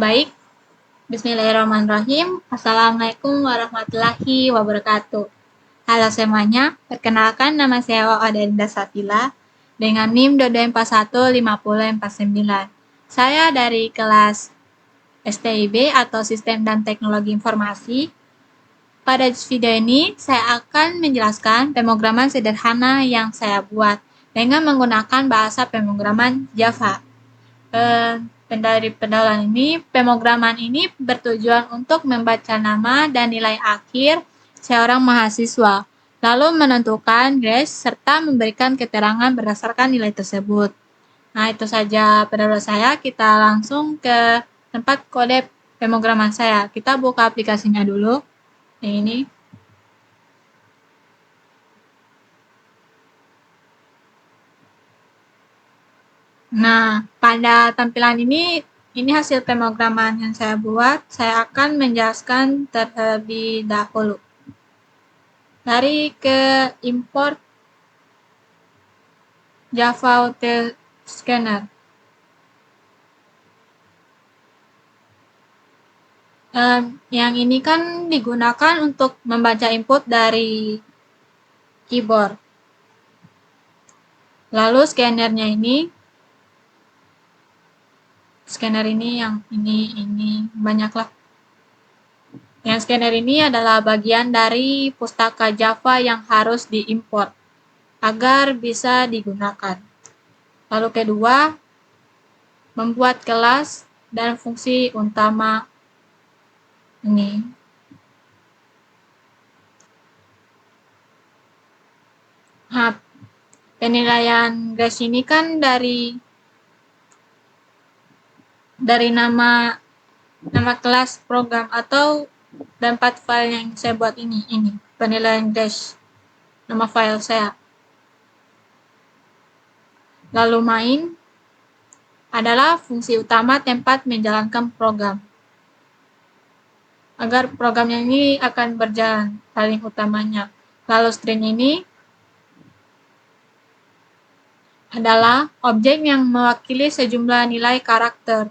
Baik, Bismillahirrahmanirrahim. Assalamualaikum warahmatullahi wabarakatuh. Halo semuanya, perkenalkan nama saya Adelinda Safila dengan NIM 22415049. Saya dari kelas STIB atau Sistem dan Teknologi Informasi. Pada video ini, saya akan menjelaskan pemrograman sederhana yang saya buat dengan menggunakan bahasa pemrograman Java. Dari pendahuluan ini, pemrograman ini bertujuan untuk membaca nama dan nilai akhir seorang mahasiswa, lalu menentukan grade serta memberikan keterangan berdasarkan nilai tersebut. Nah, itu saja pendahuluan saya. Kita langsung ke tempat kode pemrograman saya. Kita buka aplikasinya dulu. Ini. Nah, pada tampilan ini hasil pemrograman yang saya buat. Saya akan menjelaskan terlebih dahulu. Mari ke import Java Util Scanner. Yang ini kan digunakan untuk membaca input dari keyboard. Lalu scannernya ini yang ini banyaklah. Yang scanner ini adalah bagian dari pustaka Java yang harus diimport agar bisa digunakan. Lalu kedua, membuat kelas dan fungsi utama ini. Nah, penilaian grade ini kan dari nama kelas program atau tempat file yang saya buat ini penilaian dash nama file saya. Lalu main adalah fungsi utama tempat menjalankan program agar programnya ini akan berjalan paling utamanya. Lalu string ini adalah objek yang mewakili sejumlah nilai karakter.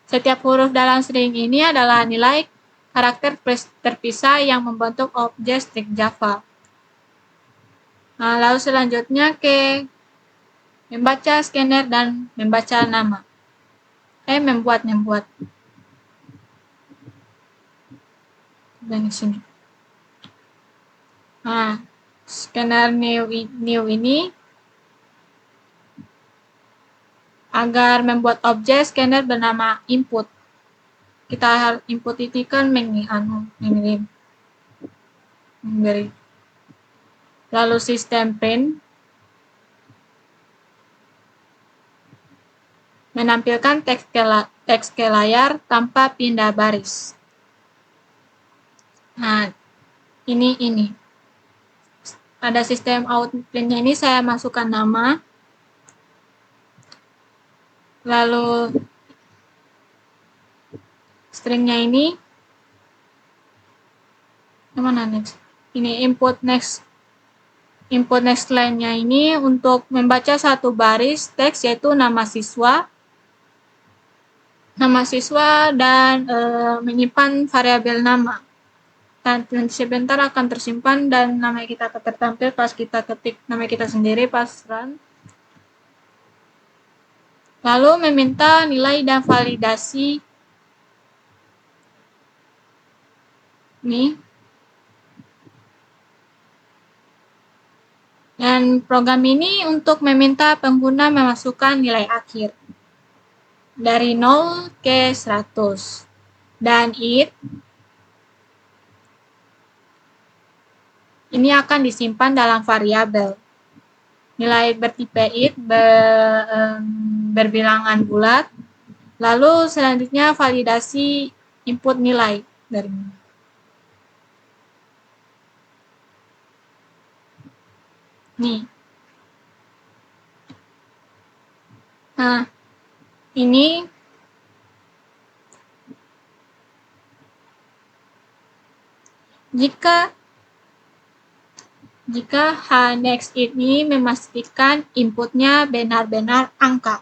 Setiap huruf dalam string ini adalah nilai karakter terpisah yang membentuk objek string Java. Nah, lalu selanjutnya ke membaca scanner dan membaca nama. Membuat. Dan sini. Nah, scanner new ini agar membuat objek scanner bernama input. Kita harus input ini kan mengirim. Lalu sistem print menampilkan teks ke layar tanpa pindah baris. Nah, ini. Pada sistem output-nya ini saya masukkan nama. Lalu stringnya ini mana next? Ini input next line-nya ini untuk membaca satu baris teks yaitu nama siswa dan menyimpan variabel nama. Dan sebentar akan tersimpan dan nama kita akan tertampil pas kita ketik nama kita sendiri pas run. Lalu meminta nilai dan validasi ini. Dan program ini untuk meminta pengguna memasukkan nilai akhir dari 0 ke 100. Dan ini akan disimpan dalam variabel. Nilai bertipe int berbilangan bulat. Lalu selanjutnya validasi input nilai dari ini. Nah, ini jika hNext ini memastikan inputnya benar-benar angka.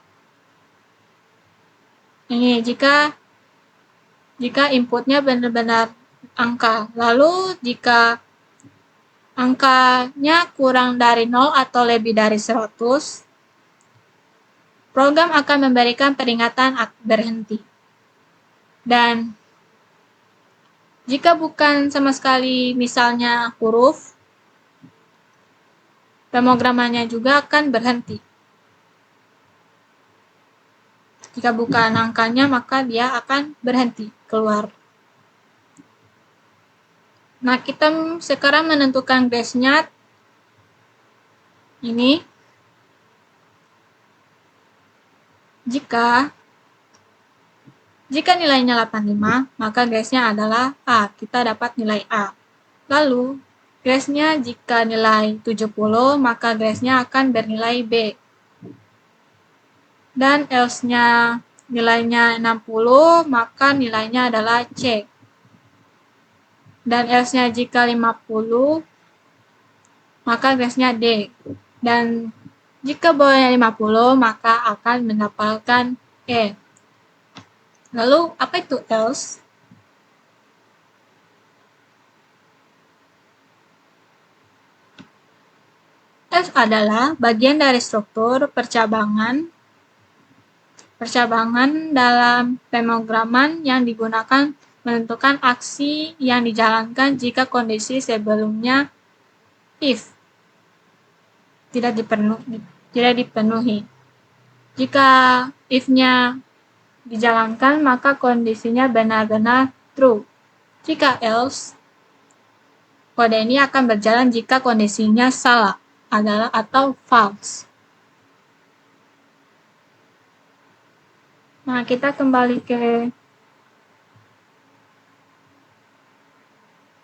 Ini jika jika inputnya benar-benar angka. Lalu jika angkanya kurang dari 0 atau lebih dari 100, program akan memberikan peringatan berhenti. Dan jika bukan sama sekali misalnya huruf, pemrogramannya juga akan berhenti. Jika bukan angkanya, maka dia akan berhenti keluar. Nah, kita sekarang menentukan grace-nya ini. Jika nilainya 85, maka grace-nya adalah A. Kita dapat nilai A. Lalu, grace-nya jika nilai 70, maka grace-nya akan bernilai B. Dan else-nya nilainya 60, maka nilainya adalah C. Dan else-nya jika 50, maka grace-nya D. Dan jika bawahnya 50, maka akan mendapatkan E. Lalu, apa itu else? Else adalah bagian dari struktur percabangan dalam pemrograman yang digunakan menentukan aksi yang dijalankan jika kondisi sebelumnya if tidak dipenuhi. Jika if-nya dijalankan, maka kondisinya benar-benar true. Jika else, kode ini akan berjalan jika kondisinya salah atau false. Nah, kita kembali ke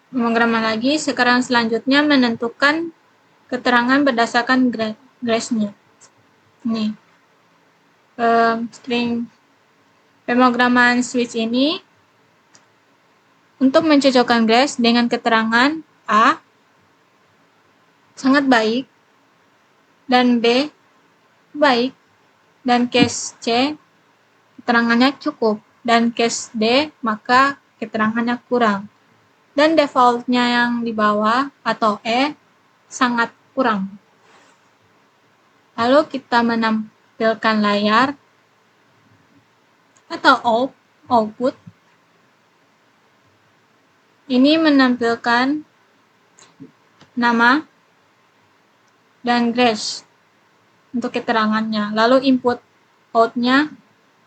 pemrograman lagi. Sekarang selanjutnya menentukan keterangan berdasarkan grace-nya. Ini string pemrograman switch ini untuk mencocokkan grace dengan keterangan A sangat baik dan B baik, dan case C keterangannya cukup, dan case D maka keterangannya kurang, dan defaultnya yang di bawah atau E sangat kurang. Lalu kita menampilkan layar atau output. Ini menampilkan nama dan grace untuk keterangannya. Lalu input out-nya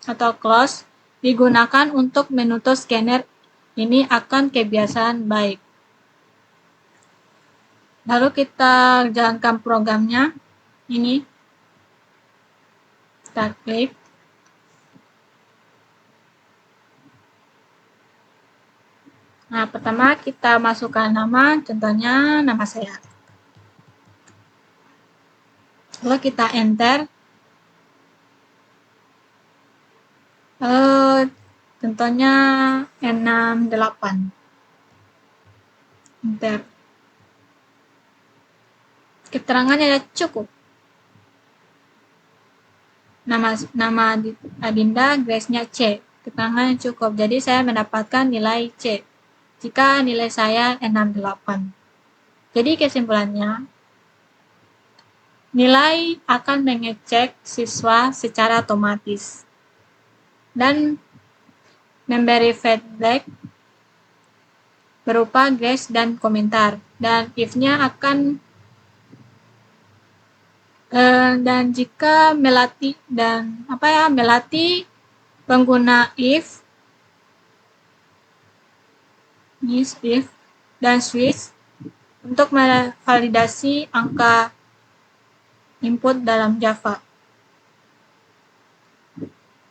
atau close digunakan untuk menutup scanner ini akan kebiasaan baik. Lalu kita jalankan programnya. Ini kita klik. Nah, pertama kita masukkan nama, contohnya nama saya. Lalu kita enter. Contohnya 68. Enter. Keterangannya cukup. Nama Adinda, grace-nya C. Keterangannya cukup. Jadi saya mendapatkan nilai C. Jika nilai saya 68. Jadi kesimpulannya, nilai akan mengecek siswa secara otomatis dan memberi feedback berupa grace dan komentar, dan if-nya akan dan jika melatih pengguna if dan switch untuk memvalidasi angka input dalam Java.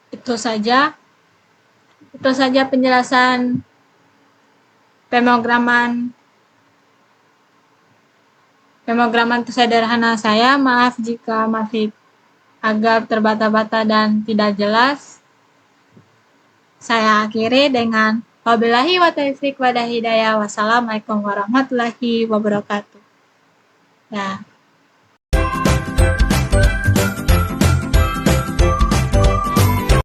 Itu saja penjelasan pemrograman sederhana saya. Maaf jika masih agak terbata-bata dan tidak jelas. Saya akhiri dengan wabillahi wa taufiq wa hidayah. Wassalamualaikum warahmatullahi wabarakatuh. Ya.